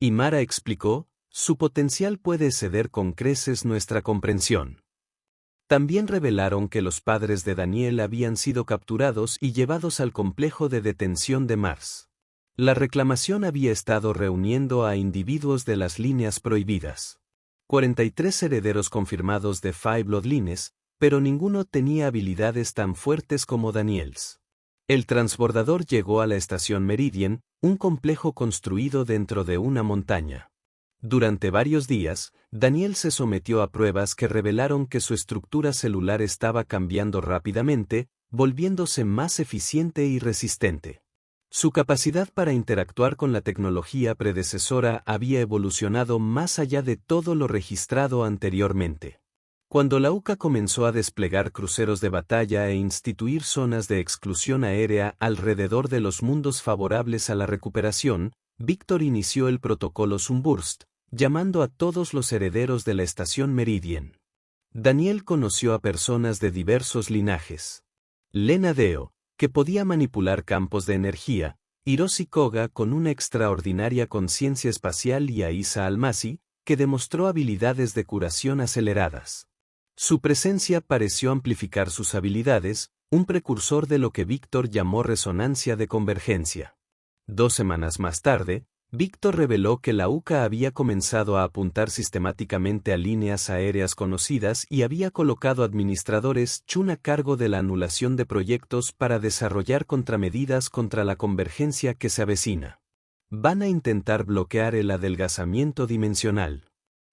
Speaker 1: Y Mara explicó, su potencial puede exceder con creces nuestra comprensión. También revelaron que los padres de Daniel habían sido capturados y llevados al complejo de detención de Mars. La reclamación había estado reuniendo a individuos de las líneas prohibidas. 43 herederos confirmados de Five Bloodlines, pero ninguno tenía habilidades tan fuertes como Daniels. El transbordador llegó a la estación Meridian, un complejo construido dentro de una montaña. Durante varios días, Daniel se sometió a pruebas que revelaron que su estructura celular estaba cambiando rápidamente, volviéndose más eficiente y resistente. Su capacidad para interactuar con la tecnología predecesora había evolucionado más allá de todo lo registrado anteriormente. Cuando la UCA comenzó a desplegar cruceros de batalla e instituir zonas de exclusión aérea alrededor de los mundos favorables a la recuperación, Víctor inició el protocolo Sunburst, llamando a todos los herederos de la estación Meridian. Daniel conoció a personas de diversos linajes. Lena Deo, que podía manipular campos de energía, Hiroshi Koga con una extraordinaria conciencia espacial y a Isa Almasi, que demostró habilidades de curación aceleradas. Su presencia pareció amplificar sus habilidades, un precursor de lo que Víctor llamó resonancia de convergencia. 2 semanas más tarde, Víctor reveló que la UCA había comenzado a apuntar sistemáticamente a líneas aéreas conocidas y había colocado administradores Chun a cargo de la anulación de proyectos para desarrollar contramedidas contra la convergencia que se avecina. Van a intentar bloquear el adelgazamiento dimensional.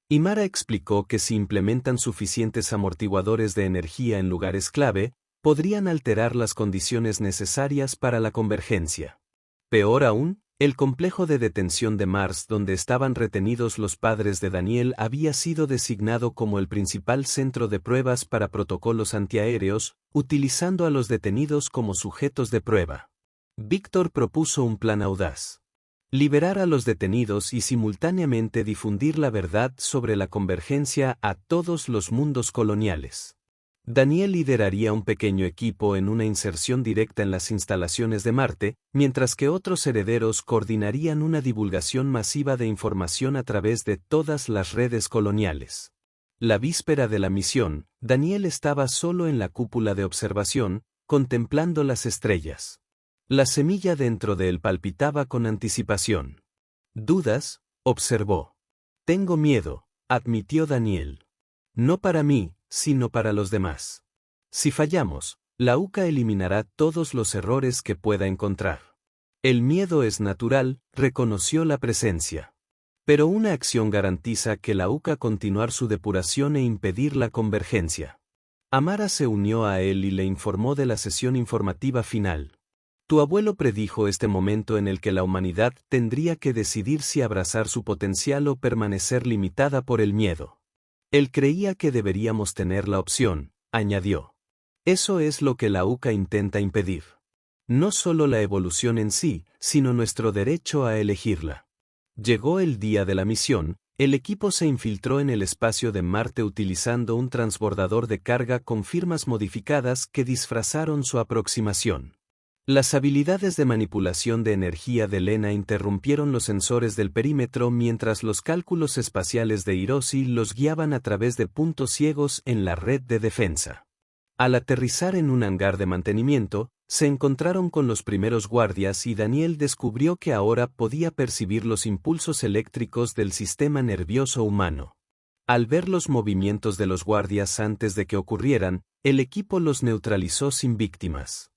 Speaker 1: Imara explicó que si implementan suficientes amortiguadores de energía en lugares clave, podrían alterar las condiciones necesarias para la convergencia. Peor aún, el complejo de detención de Mars donde estaban retenidos los padres de Daniel había sido designado como el principal centro de pruebas para protocolos antiaéreos, utilizando a los detenidos como sujetos de prueba. Víctor propuso un plan audaz. Liberar a los detenidos y simultáneamente difundir la verdad sobre la convergencia a todos los mundos coloniales. Daniel lideraría un pequeño equipo en una inserción directa en las instalaciones de Marte, mientras que otros herederos coordinarían una divulgación masiva de información a través de todas las redes coloniales. La víspera de la misión, Daniel estaba solo en la cúpula de observación, contemplando las estrellas. La semilla dentro de él palpitaba con anticipación. ¿Dudas?, observó. Tengo miedo, admitió Daniel. No para mí, sino para los demás. Si fallamos, la UCA eliminará todos los errores que pueda encontrar. El miedo es natural, reconoció la presencia. Pero una acción garantiza que la UCA continuar su depuración e impedir la convergencia. Amara se unió a él y le informó de la sesión informativa final. Tu abuelo predijo este momento en el que la humanidad tendría que decidir si abrazar su potencial o permanecer limitada por el miedo. Él creía que deberíamos tener la opción, añadió. Eso es lo que la UCA intenta impedir. No solo la evolución en sí, sino nuestro derecho a elegirla. Llegó el día de la misión, el equipo se infiltró en el espacio de Marte utilizando un transbordador de carga con firmas modificadas que disfrazaron su aproximación. Las habilidades de manipulación de energía de Lena interrumpieron los sensores del perímetro mientras los cálculos espaciales de Hiroshi los guiaban a través de puntos ciegos en la red de defensa. Al aterrizar en un hangar de mantenimiento, se encontraron con los primeros guardias y Daniel descubrió que ahora podía percibir los impulsos eléctricos del sistema nervioso humano. Al ver los movimientos de los guardias antes de que ocurrieran, el equipo los neutralizó sin víctimas.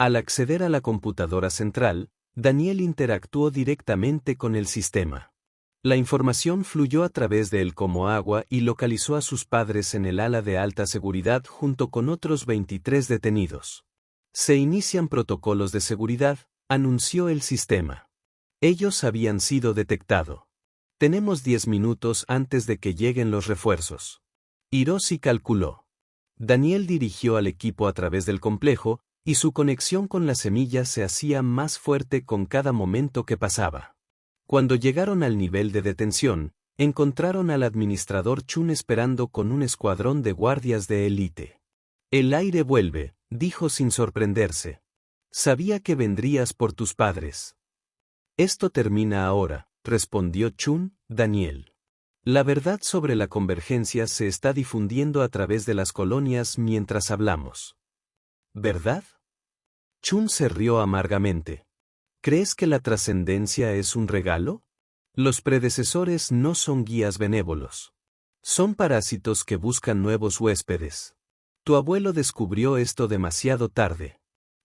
Speaker 1: Al acceder a la computadora central, Daniel interactuó directamente con el sistema. La información fluyó a través de él como agua y localizó a sus padres en el ala de alta seguridad junto con otros 23 detenidos. Se inician protocolos de seguridad, anunció el sistema. Ellos habían sido detectados. Tenemos 10 minutos antes de que lleguen los refuerzos. Hiroshi calculó. Daniel dirigió al equipo a través del complejo, y su conexión con la semilla se hacía más fuerte con cada momento que pasaba. Cuando llegaron al nivel de detención, encontraron al administrador Chun esperando con un escuadrón de guardias de élite. El aire vuelve, dijo sin sorprenderse. Sabía que vendrías por tus padres. Esto termina ahora, respondió Chun, Daniel. La verdad sobre la convergencia se está difundiendo a través de las colonias mientras hablamos. ¿Verdad? Chun se rió amargamente. ¿Crees que la trascendencia es un regalo? Los predecesores no son guías benévolos. Son parásitos que buscan nuevos huéspedes. Tu abuelo descubrió esto demasiado tarde.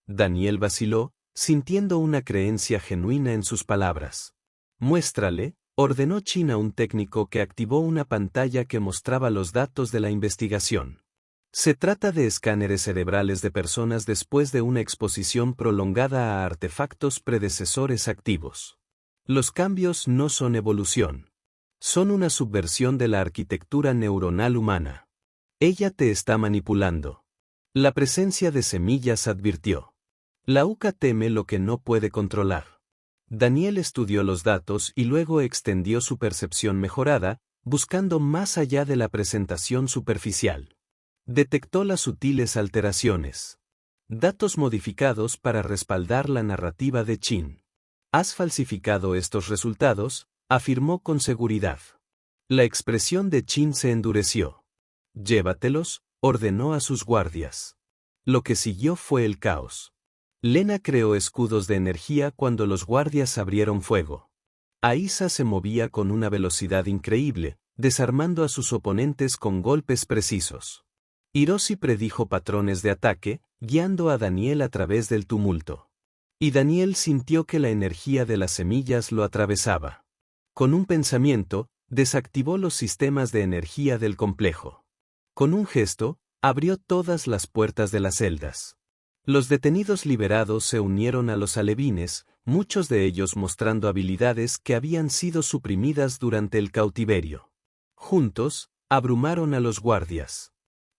Speaker 1: Daniel vaciló, sintiendo una creencia genuina en sus palabras. Muéstrale, ordenó Chin a un técnico que activó una pantalla que mostraba los datos de la investigación. Se trata de escáneres cerebrales de personas después de una exposición prolongada a artefactos predecesores activos. Los cambios no son evolución. Son una subversión de la arquitectura neuronal humana. Ella te está manipulando. La presencia de semillas advirtió. La UCA teme lo que no puede controlar. Daniel estudió los datos y luego extendió su percepción mejorada, buscando más allá de la presentación superficial. Detectó las sutiles alteraciones. Datos modificados para respaldar la narrativa de Chin. Has falsificado estos resultados, afirmó con seguridad. La expresión de Chin se endureció. Llévatelos, ordenó a sus guardias. Lo que siguió fue el caos. Lena creó escudos de energía cuando los guardias abrieron fuego. Aisa se movía con una velocidad increíble, desarmando a sus oponentes con golpes precisos. Hiroshi predijo patrones de ataque, guiando a Daniel a través del tumulto. Y Daniel sintió que la energía de las semillas lo atravesaba. Con un pensamiento, desactivó los sistemas de energía del complejo. Con un gesto, abrió todas las puertas de las celdas. Los detenidos liberados se unieron a los alevines, muchos de ellos mostrando habilidades que habían sido suprimidas durante el cautiverio. Juntos, abrumaron a los guardias.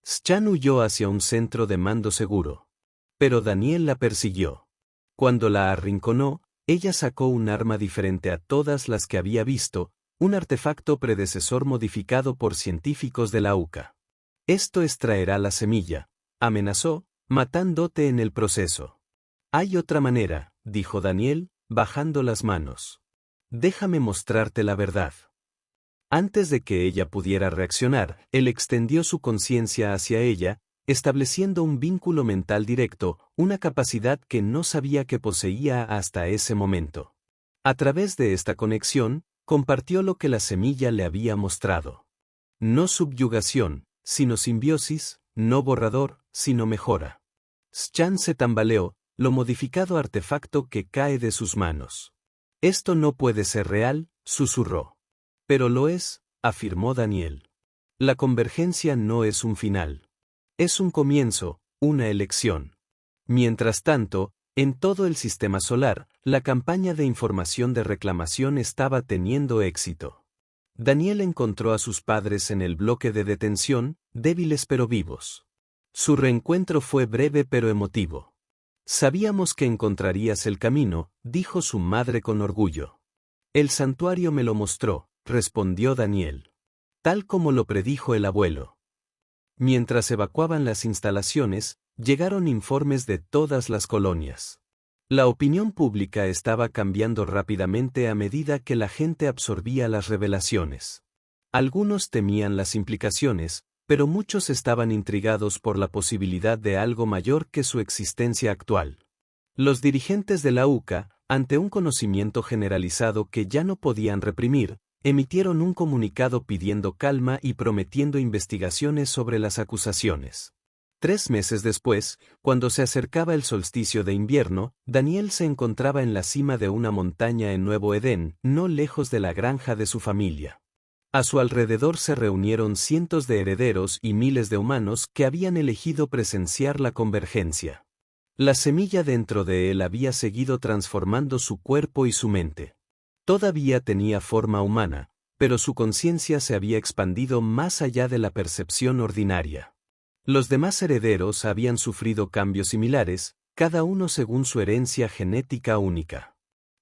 Speaker 1: Chan huyó hacia un centro de mando seguro. Pero Daniel la persiguió. Cuando la arrinconó, ella sacó un arma diferente a todas las que había visto, un artefacto predecesor modificado por científicos de la UCA. Esto extraerá la semilla, amenazó, matándote en el proceso. Hay otra manera, dijo Daniel, bajando las manos. Déjame mostrarte la verdad. Antes de que ella pudiera reaccionar, él extendió su conciencia hacia ella, estableciendo un vínculo mental directo, una capacidad que no sabía que poseía hasta ese momento. A través de esta conexión, compartió lo que la semilla le había mostrado. No subyugación, sino simbiosis, no borrador, sino mejora. Chan se tambaleó, lo modificado artefacto que cae de sus manos. Esto no puede ser real, susurró. Pero lo es, afirmó Daniel. La convergencia no es un final. Es un comienzo, una elección. Mientras tanto, en todo el sistema solar, la campaña de información de reclamación estaba teniendo éxito. Daniel encontró a sus padres en el bloque de detención, débiles pero vivos. Su reencuentro fue breve pero emotivo. Sabíamos que encontrarías el camino, dijo su madre con orgullo. El santuario me lo mostró, respondió Daniel. Tal como lo predijo el abuelo. Mientras evacuaban las instalaciones, llegaron informes de todas las colonias. La opinión pública estaba cambiando rápidamente a medida que la gente absorbía las revelaciones. Algunos temían las implicaciones, pero muchos estaban intrigados por la posibilidad de algo mayor que su existencia actual. Los dirigentes de la UCA, ante un conocimiento generalizado que ya no podían reprimir, emitieron un comunicado pidiendo calma y prometiendo investigaciones sobre las acusaciones. 3 meses después, cuando se acercaba el solsticio de invierno, Daniel se encontraba en la cima de una montaña en Nuevo Edén, no lejos de la granja de su familia. A su alrededor se reunieron cientos de herederos y miles de humanos que habían elegido presenciar la convergencia. La semilla dentro de él había seguido transformando su cuerpo y su mente. Todavía tenía forma humana, pero su conciencia se había expandido más allá de la percepción ordinaria. Los demás herederos habían sufrido cambios similares, cada uno según su herencia genética única.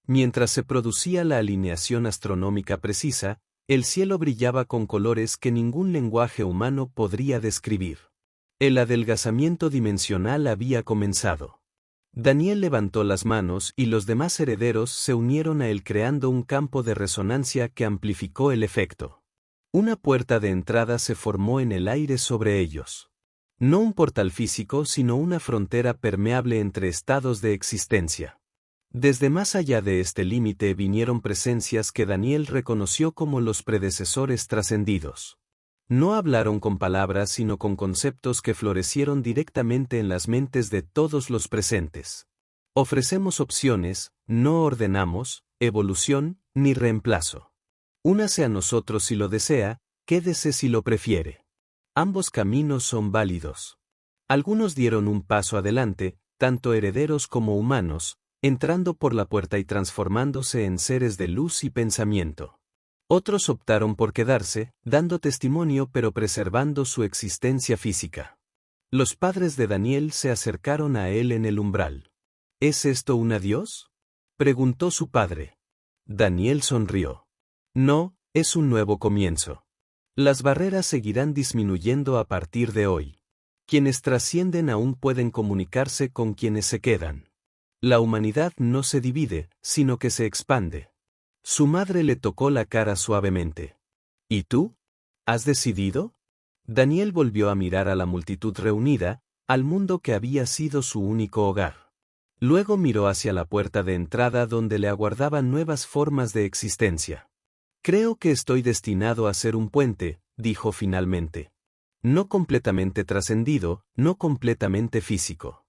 Speaker 1: Mientras se producía la alineación astronómica precisa, el cielo brillaba con colores que ningún lenguaje humano podría describir. El adelgazamiento dimensional había comenzado. Daniel levantó las manos y los demás herederos se unieron a él creando un campo de resonancia que amplificó el efecto. Una puerta de entrada se formó en el aire sobre ellos. No un portal físico, sino una frontera permeable entre estados de existencia. Desde más allá de este límite vinieron presencias que Daniel reconoció como los predecesores trascendidos. No hablaron con palabras sino con conceptos que florecieron directamente en las mentes de todos los presentes. Ofrecemos opciones, no ordenamos, evolución, ni reemplazo. Únase a nosotros si lo desea, quédese si lo prefiere. Ambos caminos son válidos. Algunos dieron un paso adelante, tanto herederos como humanos, entrando por la puerta y transformándose en seres de luz y pensamiento. Otros optaron por quedarse, dando testimonio pero preservando su existencia física. Los padres de Daniel se acercaron a él en el umbral. ¿Es esto un adiós?, preguntó su padre. Daniel sonrió. No, es un nuevo comienzo. Las barreras seguirán disminuyendo a partir de hoy. Quienes trascienden aún pueden comunicarse con quienes se quedan. La humanidad no se divide, sino que se expande. Su madre le tocó la cara suavemente. ¿Y tú? ¿Has decidido? Daniel volvió a mirar a la multitud reunida, al mundo que había sido su único hogar. Luego miró hacia la puerta de entrada donde le aguardaban nuevas formas de existencia. Creo que estoy destinado a ser un puente, dijo finalmente. No completamente trascendido, no completamente físico.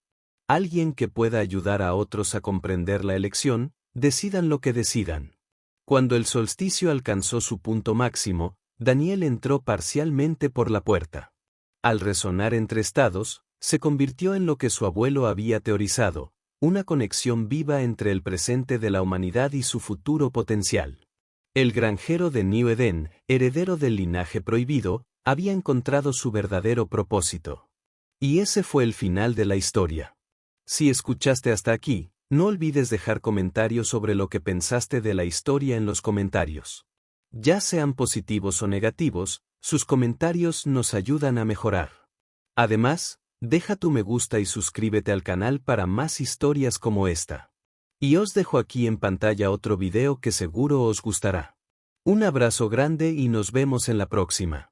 Speaker 1: Alguien que pueda ayudar a otros a comprender la elección, decidan lo que decidan. Cuando el solsticio alcanzó su punto máximo, Daniel entró parcialmente por la puerta. Al resonar entre estados, se convirtió en lo que su abuelo había teorizado, una conexión viva entre el presente de la humanidad y su futuro potencial. El granjero de New Eden, heredero del linaje prohibido, había encontrado su verdadero propósito. Y ese fue el final de la historia. Si escuchaste hasta aquí, no olvides dejar comentarios sobre lo que pensaste de la historia en los comentarios. Ya sean positivos o negativos, sus comentarios nos ayudan a mejorar. Además, deja tu me gusta y suscríbete al canal para más historias como esta. Y os dejo aquí en pantalla otro video que seguro os gustará. Un abrazo grande y nos vemos en la próxima.